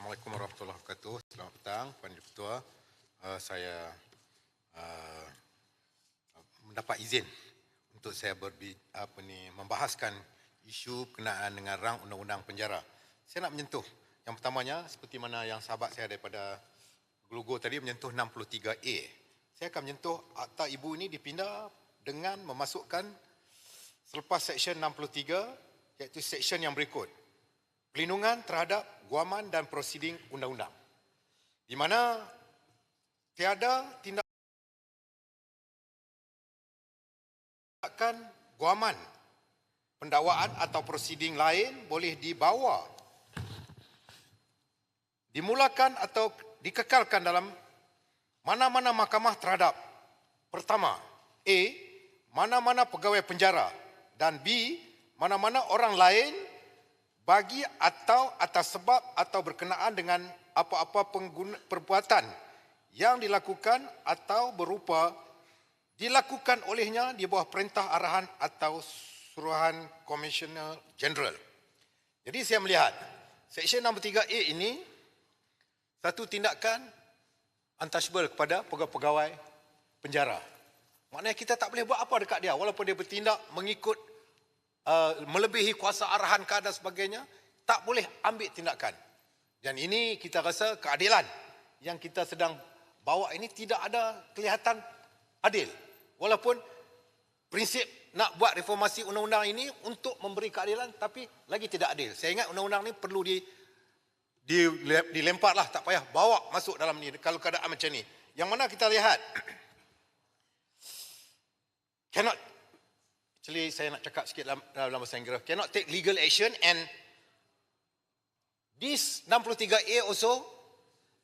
Assalamualaikum warahmatullahi wabarakatuh. Selamat petang, Puan Ketua. Saya mendapat izin untuk saya membahaskan isu berkenaan dengan rang undang-undang penjara. Saya nak menyentuh yang pertamanya seperti mana yang sahabat saya daripada Glugo tadi menyentuh 63A. Saya akan menyentuh akta ibu ini dipindah dengan memasukkan selepas Seksyen 63 iaitu seksyen yang berikut. Perlindungan terhadap guaman dan prosiding undang-undang. Di mana tiada tindakan guaman, pendakwaan atau prosiding lain boleh dibawa, dimulakan atau dikekalkan dalam mana-mana mahkamah terhadap pertama, A, mana-mana pegawai penjara dan B, mana-mana orang lain bagi atau atas sebab atau berkenaan dengan apa-apa perbuatan yang dilakukan atau berupa dilakukan olehnya di bawah perintah arahan atau suruhan Komisioner Jeneral. Jadi saya melihat Seksyen 63A ini satu tindakan untouchable kepada pegawai penjara. Maknanya kita tak boleh buat apa dekat dia walaupun dia bertindak mengikut melebihi kuasa arahan dan sebagainya, tak boleh ambil tindakan. Dan ini kita rasa keadilan yang kita sedang bawa ini tidak ada kelihatan adil. Walaupun prinsip nak buat reformasi undang-undang ini untuk memberi keadilan, tapi lagi tidak adil. Saya ingat undang-undang ini perlu dilemparlah, tak payah bawa masuk dalam ni kalau keadaan macam ni. Yang mana kita lihat, saya nak cakap sikit dalam bahasa Inggeris. Cannot take legal action, and this 63A also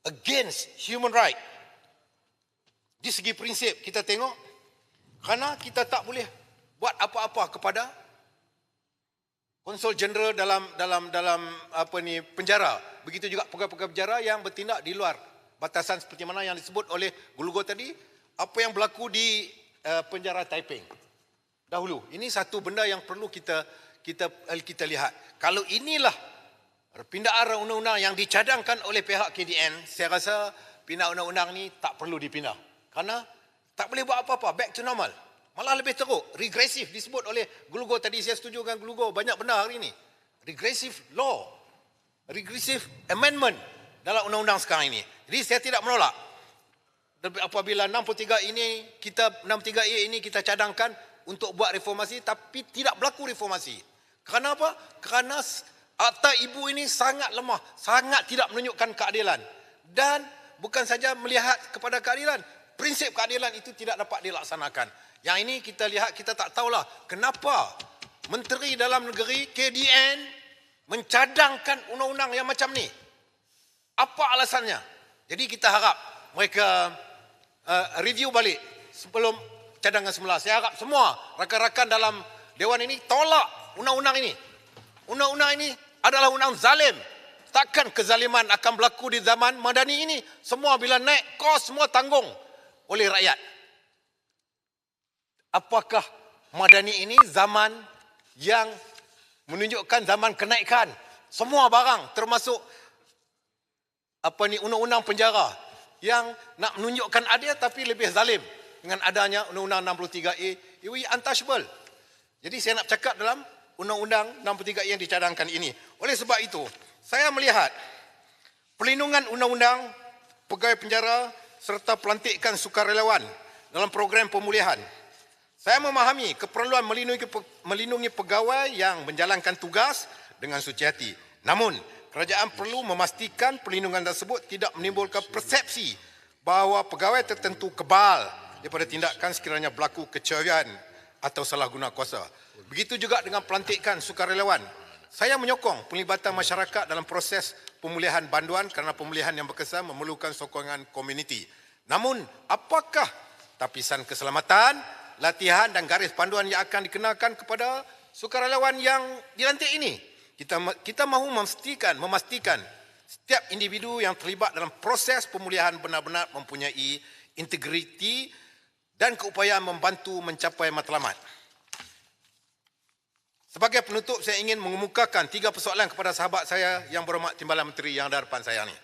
against human right. Di segi prinsip kita tengok, kerana kita tak boleh buat apa-apa kepada Konsul Jeneral dalam penjara. Begitu juga pegawai-pegawai penjara yang bertindak di luar batasan seperti mana yang disebut oleh Glugo tadi, apa yang berlaku di penjara Taiping dahulu. Ini satu benda yang perlu kita lihat. Kalau inilah pindaan undang-undang yang dicadangkan oleh pihak KDN, saya rasa pindah undang-undang ni tak perlu dipindah. Kerana tak boleh buat apa-apa, back to normal. Malah lebih teruk, regresif disebut oleh Glugo tadi. Saya setuju dengan Glugo, banyak benda hari ini. Regressive law, regressive amendment dalam undang-undang sekarang ini. Jadi saya tidak menolak. Apabila 63A ini kita cadangkan untuk buat reformasi, tapi tidak berlaku reformasi. Kerana apa? Kerana akta ibu ini sangat lemah, sangat tidak menunjukkan keadilan. Dan bukan saja melihat kepada keadilan, prinsip keadilan itu tidak dapat dilaksanakan. Yang ini kita lihat, kita tak tahulah kenapa Menteri Dalam Negeri KDN mencadangkan undang-undang yang macam ni. Apa alasannya? Jadi kita harap mereka review balik sebelum cadangan semula. Saya harap semua rakan-rakan dalam Dewan ini tolak undang-undang ini. Undang-undang ini adalah undang zalim. Takkan kezaliman akan berlaku di zaman Madani ini. Semua bila naik kos semua tanggung oleh rakyat. Apakah Madani ini zaman yang menunjukkan zaman kenaikan semua barang termasuk undang-undang penjara yang nak menunjukkan adil tapi lebih zalim. Dengan adanya Undang-Undang 63A, it will be untouchable. Jadi saya nak cakap dalam Undang-Undang 63A yang dicadangkan ini. Oleh sebab itu, saya melihat perlindungan undang-undang pegawai penjara serta pelantikan sukarelawan dalam program pemulihan. Saya memahami keperluan melindungi pegawai yang menjalankan tugas dengan suci hati. Namun, kerajaan perlu memastikan perlindungan tersebut tidak menimbulkan persepsi bahawa pegawai tertentu kebal daripada tindakan sekiranya berlaku kecurian atau salah guna kuasa. Begitu juga dengan pelantikan sukarelawan. Saya menyokong pelibatan masyarakat dalam proses pemulihan banduan kerana pemulihan yang berkesan memerlukan sokongan komuniti. Namun, apakah tapisan keselamatan, latihan dan garis panduan yang akan dikenakan kepada sukarelawan yang dilantik ini? Kita mahu memastikan setiap individu yang terlibat dalam proses pemulihan benar-benar mempunyai integriti dan keupayaan membantu mencapai matlamat. Sebagai penutup, saya ingin mengemukakan 3 persoalan kepada sahabat saya yang berhormat Timbalan Menteri yang ada hadapan saya ni.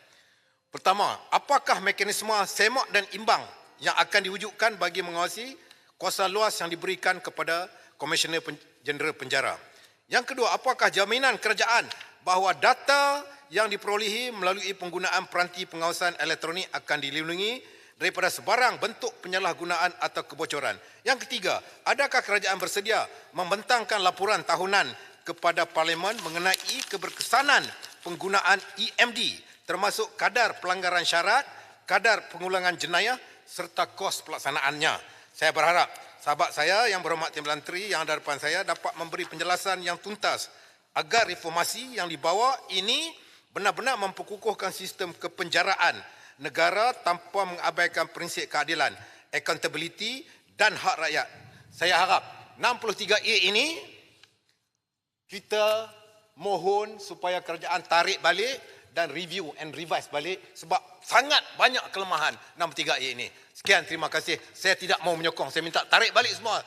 Pertama, apakah mekanisme semak dan imbang yang akan diwujudkan bagi mengawasi kuasa luas yang diberikan kepada Komisioner Jeneral Penjara? Yang kedua, apakah jaminan kerajaan bahawa data yang diperolehi melalui penggunaan peranti pengawasan elektronik akan dilindungi daripada sebarang bentuk penyalahgunaan atau kebocoran? Yang ketiga, adakah kerajaan bersedia membentangkan laporan tahunan kepada Parlimen mengenai keberkesanan penggunaan EMD termasuk kadar pelanggaran syarat, kadar pengulangan jenayah serta kos pelaksanaannya? Saya berharap sahabat saya yang berhormat Timbalan Menteri yang ada depan saya dapat memberi penjelasan yang tuntas agar reformasi yang dibawa ini benar-benar memperkukuhkan sistem kepenjaraan negara tanpa mengabaikan prinsip keadilan, accountability dan hak rakyat. Saya harap 63A ini kita mohon supaya kerajaan tarik balik dan review and revise balik sebab sangat banyak kelemahan 63A ini. Sekian, terima kasih. Saya tidak mau menyokong, saya minta tarik balik semua.